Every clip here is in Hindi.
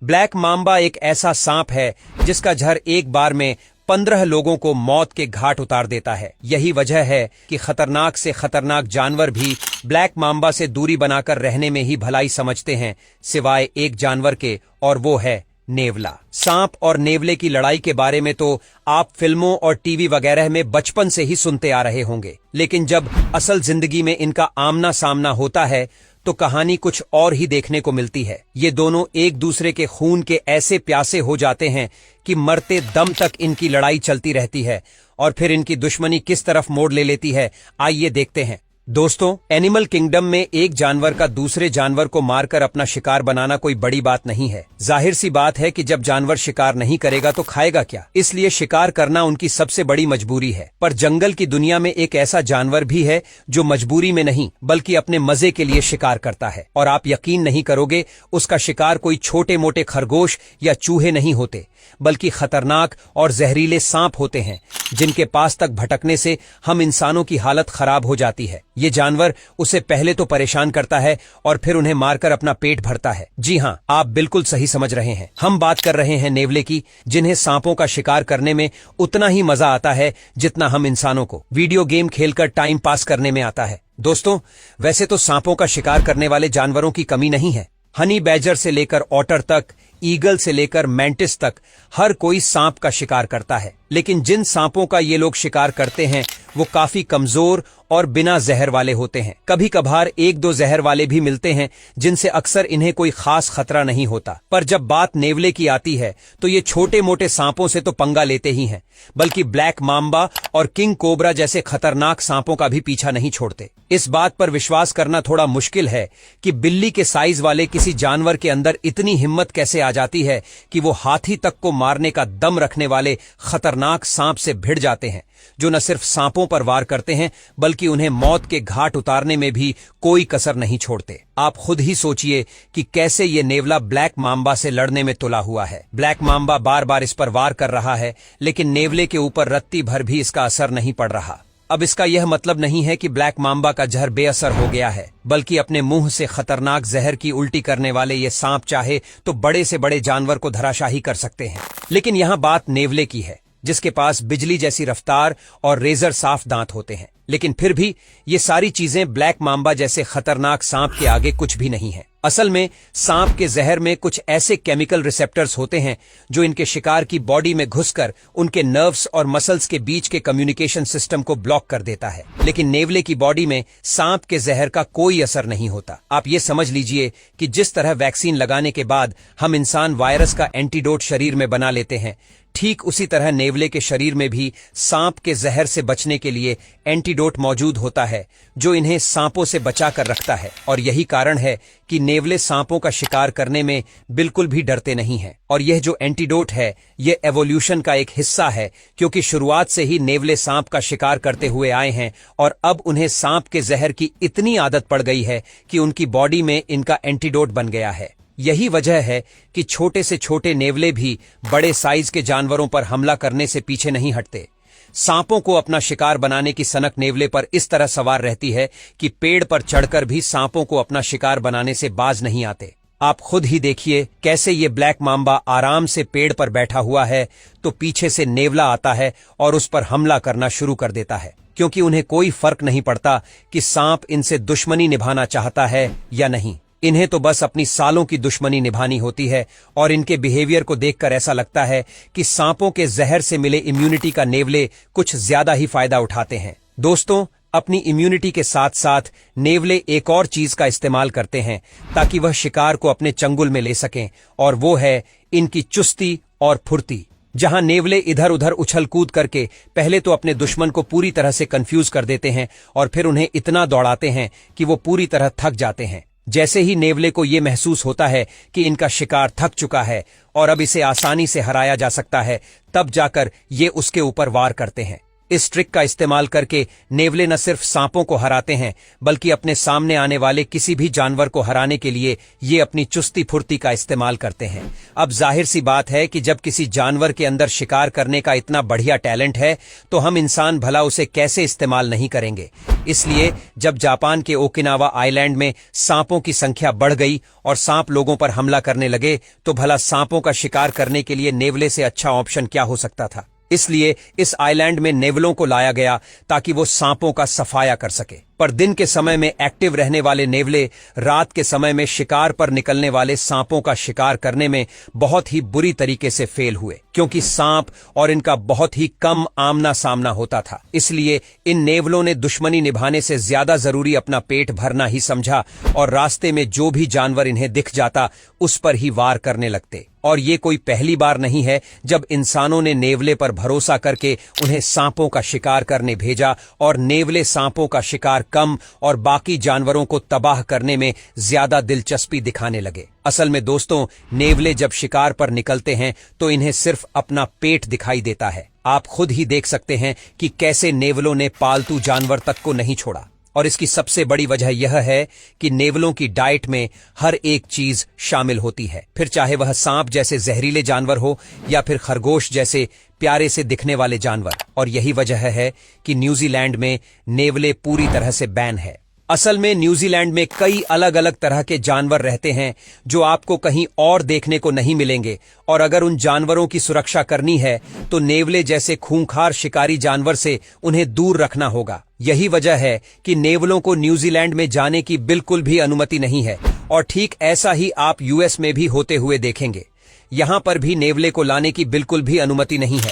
ब्लैक मांबा एक ऐसा सांप है जिसका जहर एक बार में 15 लोगों को मौत के घाट उतार देता है। यही वजह है कि खतरनाक से खतरनाक जानवर भी ब्लैक मांबा से दूरी बनाकर रहने में ही भलाई समझते हैं, सिवाय एक जानवर के, और वो है नेवला। सांप और नेवले की लड़ाई के बारे में तो आप फिल्मों और टीवी वगैरह में बचपन से ही सुनते आ रहे होंगे, लेकिन जब असल जिंदगी में इनका आमना सामना होता है तो कहानी कुछ और ही देखने को मिलती है। ये दोनों एक दूसरे के खून के ऐसे प्यासे हो जाते हैं कि मरते दम तक इनकी लड़ाई चलती रहती है, और फिर इनकी दुश्मनी किस तरफ मोड़ ले लेती है, आइए देखते हैं। दोस्तों, एनिमल किंगडम में एक जानवर का दूसरे जानवर को मारकर अपना शिकार बनाना कोई बड़ी बात नहीं है। जाहिर सी बात है कि जब जानवर शिकार नहीं करेगा तो खाएगा क्या, इसलिए शिकार करना उनकी सबसे बड़ी मजबूरी है। पर जंगल की दुनिया में एक ऐसा जानवर भी है जो मजबूरी में नहीं बल्कि अपने मजे के लिए शिकार करता है, और आप यकीन नहीं करोगे, उसका शिकार कोई छोटे मोटे खरगोश या चूहे नहीं होते, बल्कि खतरनाक और जहरीले सांप होते हैं, जिनके पास तक भटकने से हम इंसानों की हालत खराब हो जाती है। ये जानवर उसे पहले तो परेशान करता है और फिर उन्हें मारकर अपना पेट भरता है। जी हाँ, आप बिल्कुल सही समझ रहे हैं, हम बात कर रहे हैं नेवले की, जिन्हें सांपों का शिकार करने में उतना ही मजा आता है जितना हम इंसानों को वीडियो गेम खेलकर टाइम पास करने में आता है। दोस्तों, वैसे तो सांपों का शिकार करने वाले जानवरों की कमी नहीं है। हनी बैजर से लेकर ऑटर तक, ईगल से लेकर मैंटिस तक, हर कोई सांप का शिकार करता है। लेकिन जिन सांपों का ये लोग शिकार करते हैं वो काफी कमजोर और बिना जहर वाले होते हैं। कभी कभार एक दो जहर वाले भी मिलते हैं, जिनसे अक्सर इन्हें कोई खास खतरा नहीं होता। पर जब बात नेवले की आती है तो ये छोटे मोटे सांपों से तो पंगा लेते ही हैं, बल्कि ब्लैक मांबा और किंग कोबरा जैसे खतरनाक सांपों का भी पीछा नहीं छोड़ते। इस बात पर विश्वास करना थोड़ा मुश्किल है कि बिल्ली के साइज वाले किसी जानवर के अंदर इतनी हिम्मत कैसे आ जाती है कि वो हाथी तक को मारने का दम रखने वाले खतरनाक सांप से भिड़ जाते हैं, जो न सिर्फ सांपों पर वार करते हैं बल्कि उन्हें मौत के घाट उतारने में भी कोई कसर नहीं छोड़ते। आप खुद ही सोचिए कि कैसे ये नेवला ब्लैक मांबा से लड़ने में तुला हुआ है। ब्लैक मांबा बार बार इस पर वार कर रहा है, लेकिन नेवले के ऊपर रत्ती भर भी इसका असर नहीं पड़ रहा। अब इसका यह मतलब नहीं है कि ब्लैक मांबा का जहर बेअसर हो गया है, बल्कि अपने मुंह से खतरनाक जहर की उल्टी करने वाले ये सांप चाहे तो बड़े से बड़े जानवर को धराशाही कर सकते हैं। लेकिन यहाँ बात नेवले की है, जिसके पास बिजली जैसी रफ्तार और रेजर साफ दांत होते हैं। लेकिन फिर भी ये सारी चीजें ब्लैक मांबा जैसे खतरनाक सांप के आगे कुछ भी नहीं है। असल में सांप के जहर में कुछ ऐसे केमिकल रिसेप्टर्स होते हैं जो इनके शिकार की बॉडी में घुसकर उनके नर्व्स और मसल्स के बीच के कम्युनिकेशन सिस्टम को ब्लॉक कर देता है। लेकिन नेवले की बॉडी में सांप के जहर का कोई असर नहीं होता। आप ये समझ लीजिए कि जिस तरह वैक्सीन लगाने के बाद हम इंसान वायरस का एंटीडोट शरीर में बना लेते हैं, ठीक उसी तरह नेवले के शरीर में भी सांप के जहर से बचने के लिए एंटीडोट मौजूद होता है, जो इन्हें सांपों से बचा कर रखता है। और यही कारण है कि नेवले सांपों का शिकार करने में बिल्कुल भी डरते नहीं हैं। और यह जो एंटीडोट है, यह एवोल्यूशन का एक हिस्सा है, क्योंकि शुरुआत से ही नेवले सांप का शिकार करते हुए आए हैं और अब उन्हें सांप के जहर की इतनी आदत पड़ गई है कि उनकी बॉडी में इनका एंटीडोट बन गया है। यही वजह है कि छोटे से छोटे नेवले भी बड़े साइज के जानवरों पर हमला करने से पीछे नहीं हटते। सांपों को अपना शिकार बनाने की सनक नेवले पर इस तरह सवार रहती है कि पेड़ पर चढ़कर भी सांपों को अपना शिकार बनाने से बाज नहीं आते। आप खुद ही देखिए कैसे ये ब्लैक मांबा आराम से पेड़ पर बैठा हुआ है तो पीछे से नेवला आता है और उस पर हमला करना शुरू कर देता है, क्योंकि उन्हें कोई फर्क नहीं पड़ता कि सांप इनसे दुश्मनी निभाना चाहता है या नहीं। इन्हें तो बस अपनी सालों की दुश्मनी निभानी होती है, और इनके बिहेवियर को देखकर ऐसा लगता है कि सांपों के जहर से मिले इम्यूनिटी का नेवले कुछ ज्यादा ही फायदा उठाते हैं। दोस्तों, अपनी इम्यूनिटी के साथ साथ नेवले एक और चीज का इस्तेमाल करते हैं ताकि वह शिकार को अपने चंगुल में ले सकें, और वो है इनकी चुस्ती और फुर्ती। जहां नेवले इधर उधर उछल कूद करके पहले तो अपने दुश्मन को पूरी तरह से कंफ्यूज कर देते हैं और फिर उन्हें इतना दौड़ाते हैं कि वो पूरी तरह थक जाते हैं। जैसे ही नेवले को ये महसूस होता है कि इनका शिकार थक चुका है और अब इसे आसानी से हराया जा सकता है, तब जाकर ये उसके ऊपर वार करते हैं। इस ट्रिक का इस्तेमाल करके नेवले न सिर्फ सांपों को हराते हैं बल्कि अपने सामने आने वाले किसी भी जानवर को हराने के लिए ये अपनी चुस्ती फुर्ती का इस्तेमाल करते हैं। अब जाहिर सी बात है कि जब किसी जानवर के अंदर शिकार करने का इतना बढ़िया टैलेंट है तो हम इंसान भला उसे कैसे इस्तेमाल नहीं करेंगे। इसलिए जब जापान के ओकिनावा आइलैंड में सांपों की संख्या बढ़ गई और सांप लोगों पर हमला करने लगे तो भला सांपों का शिकार करने के लिए नेवले से अच्छा ऑप्शन क्या हो सकता था। इसलिए इस आइलैंड में नेवलों को लाया गया ताकि वो सांपों का सफाया कर सके। पर दिन के समय में एक्टिव रहने वाले नेवले रात के समय में शिकार पर निकलने वाले सांपों का शिकार करने में बहुत ही बुरी तरीके से फेल हुए, क्योंकि सांप और इनका बहुत ही कम आमना सामना होता था। इसलिए इन नेवलों ने दुश्मनी निभाने से ज्यादा जरूरी अपना पेट भरना ही समझा और रास्ते में जो भी जानवर इन्हें दिख जाता उस पर ही वार करने लगते। और ये कोई पहली बार नहीं है जब इंसानों ने नेवले पर भरोसा करके उन्हें सांपों का शिकार करने भेजा और नेवले सांपों का शिकार कम और बाकी जानवरों को तबाह करने में ज्यादा दिलचस्पी दिखाने लगे। असल में दोस्तों, नेवले जब शिकार पर निकलते हैं तो इन्हें सिर्फ अपना पेट दिखाई देता है। आप खुद ही देख सकते हैं कि कैसे नेवलों ने पालतू जानवर तक को नहीं छोड़ा। और इसकी सबसे बड़ी वजह यह है कि नेवलों की डाइट में हर एक चीज शामिल होती है, फिर चाहे वह सांप जैसे जहरीले जानवर हो या फिर खरगोश जैसे प्यारे से दिखने वाले जानवर। और यही वजह है कि न्यूजीलैंड में नेवले पूरी तरह से बैन है। असल में न्यूजीलैंड में कई अलग अलग तरह के जानवर रहते हैं जो आपको कहीं और देखने को नहीं मिलेंगे, और अगर उन जानवरों की सुरक्षा करनी है तो नेवले जैसे खूंखार शिकारी जानवर से उन्हें दूर रखना होगा। यही वजह है कि नेवलों को न्यूजीलैंड में जाने की बिल्कुल भी अनुमति नहीं है, और ठीक ऐसा ही आप यूएस में भी होते हुए देखेंगे। यहां पर भी नेवले को लाने की बिल्कुल भी अनुमति नहीं है।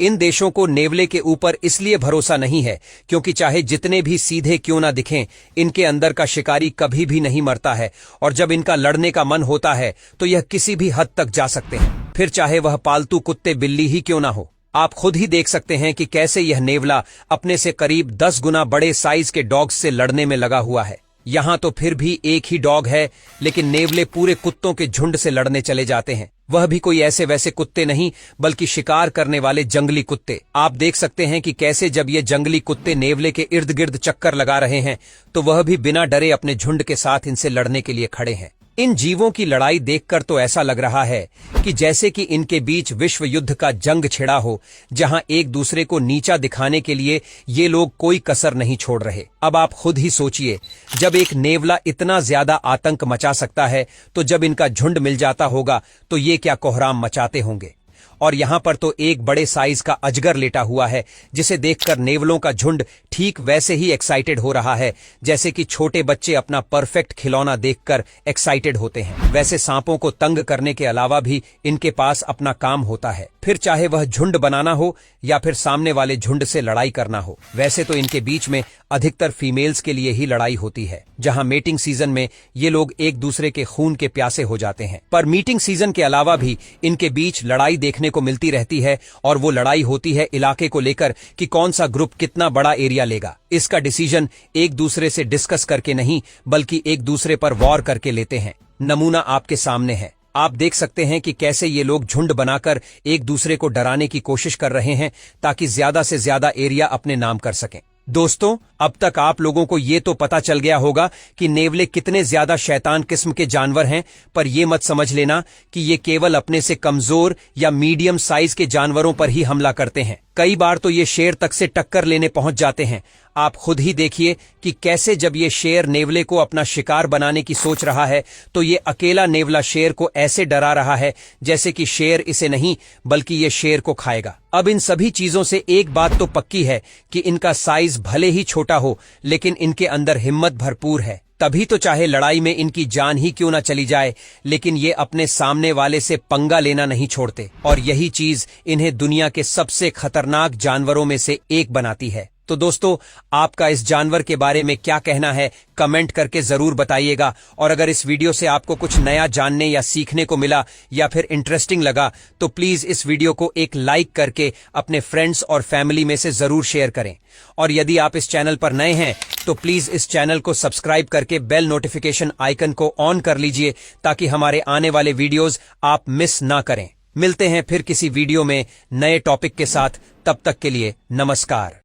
इन देशों को नेवले के ऊपर इसलिए भरोसा नहीं है क्योंकि चाहे जितने भी सीधे क्यों ना दिखें, इनके अंदर का शिकारी कभी भी नहीं मरता है, और जब इनका लड़ने का मन होता है तो यह किसी भी हद तक जा सकते हैं, फिर चाहे वह पालतू कुत्ते बिल्ली ही क्यों ना हो। आप खुद ही देख सकते हैं कि कैसे यह नेवला अपने से करीब 10 गुना बड़े साइज के डॉग्स से लड़ने में लगा हुआ है। यहां तो फिर भी एक ही डॉग है, लेकिन नेवले पूरे कुत्तों के झुंड से लड़ने चले जाते हैं। वह भी कोई ऐसे वैसे कुत्ते नहीं, बल्कि शिकार करने वाले जंगली कुत्ते। आप देख सकते हैं कि कैसे जब ये जंगली कुत्ते नेवले के इर्द गिर्द चक्कर लगा रहे हैं तो वह भी बिना डरे अपने झुंड के साथ इनसे लड़ने के लिए खड़े हैं। इन जीवों की लड़ाई देखकर तो ऐसा लग रहा है कि जैसे कि इनके बीच विश्व युद्ध का जंग छिड़ा हो, जहां एक दूसरे को नीचा दिखाने के लिए ये लोग कोई कसर नहीं छोड़ रहे। अब आप खुद ही सोचिए, जब एक नेवला इतना ज्यादा आतंक मचा सकता है तो जब इनका झुंड मिल जाता होगा तो ये क्या कोहराम मचाते होंगे। और यहां पर तो एक बड़े साइज का अजगर लेटा हुआ है, जिसे देखकर नेवलों का झुंड ठीक वैसे ही एक्साइटेड हो रहा है जैसे कि छोटे बच्चे अपना परफेक्ट खिलौना देखकर एक्साइटेड होते हैं। वैसे सांपों को तंग करने के अलावा भी इनके पास अपना काम होता है, फिर चाहे वह झुंड बनाना हो या फिर सामने वाले झुंड से लड़ाई करना हो। वैसे तो इनके बीच में अधिकतर फीमेल्स के लिए ही लड़ाई होती है, जहां मीटिंग सीजन में ये लोग एक दूसरे के खून के प्यासे हो जाते हैं। पर मीटिंग सीजन के अलावा भी इनके बीच लड़ाई देखने को मिलती रहती है, और वो लड़ाई होती है इलाके को लेकर कि कौन सा ग्रुप कितना बड़ा एरिया लेगा। इसका डिसीजन एक दूसरे से डिस्कस करके नहीं, बल्कि एक दूसरे पर वॉर करके लेते हैं। नमूना आपके सामने है। आप देख सकते हैं कि कैसे ये लोग झुंड बनाकर एक दूसरे को डराने की कोशिश कर रहे हैं ताकि ज्यादा से ज्यादा एरिया अपने नाम कर सकें। दोस्तों, अब तक आप लोगों को ये तो पता चल गया होगा कि नेवले कितने ज्यादा शैतान किस्म के जानवर हैं, पर ये मत समझ लेना कि ये केवल अपने से कमजोर या मीडियम साइज के जानवरों पर ही हमला करते हैं। कई बार तो ये शेर तक से टक्कर लेने पहुंच जाते हैं। आप खुद ही देखिए कि कैसे जब ये शेर नेवले को अपना शिकार बनाने की सोच रहा है तो ये अकेला नेवला शेर को ऐसे डरा रहा है जैसे कि शेर इसे नहीं बल्कि ये शेर को खाएगा। अब इन सभी चीजों से एक बात तो पक्की है कि इनका साइज भले ही छोटा हो, लेकिन इनके अंदर हिम्मत भरपूर है। तभी तो चाहे लड़ाई में इनकी जान ही क्यों ना चली जाए, लेकिन ये अपने सामने वाले से पंगा लेना नहीं छोड़ते, और यही चीज इन्हें दुनिया के सबसे खतरनाक जानवरों में से एक बनाती है। तो दोस्तों, आपका इस जानवर के बारे में क्या कहना है, कमेंट करके जरूर बताइएगा। और अगर इस वीडियो से आपको कुछ नया जानने या सीखने को मिला या फिर इंटरेस्टिंग लगा तो प्लीज इस वीडियो को एक लाइक करके अपने फ्रेंड्स और फैमिली में से जरूर शेयर करें। और यदि आप इस चैनल पर नए हैं तो प्लीज इस चैनल को सब्सक्राइब करके बेल नोटिफिकेशन आइकन को ऑन कर लीजिए ताकि हमारे आने वाले वीडियोज आप मिस ना करें। मिलते हैं फिर किसी वीडियो में नए टॉपिक के साथ। तब तक के लिए नमस्कार।